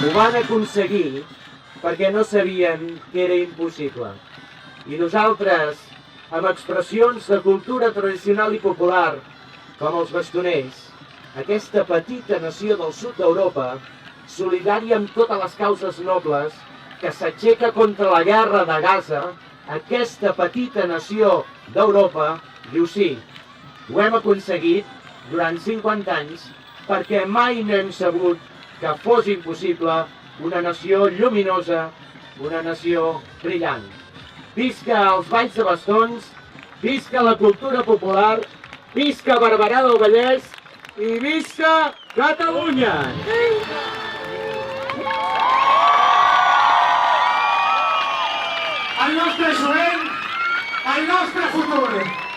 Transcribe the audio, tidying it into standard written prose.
Ho van aconseguir perquè no sabien que era impossible. I nosaltres, amb expressions de cultura tradicional i popular, com els bastoners, aquesta petita nació del sud d'Europa, solidària amb totes les causes nobles, que s'aixeca contra la guerra de Gaza, aquesta petita nació d'Europa diu sí, ho hem aconseguit durant 50 anys perquè mai no hem sabut que fos impossible una nació lluminosa, una nació brillant. Visca els balls de bastons, visca la cultura popular, visca Barberà del Vallès i visca Catalunya! El nostre jovent, el nostre futur.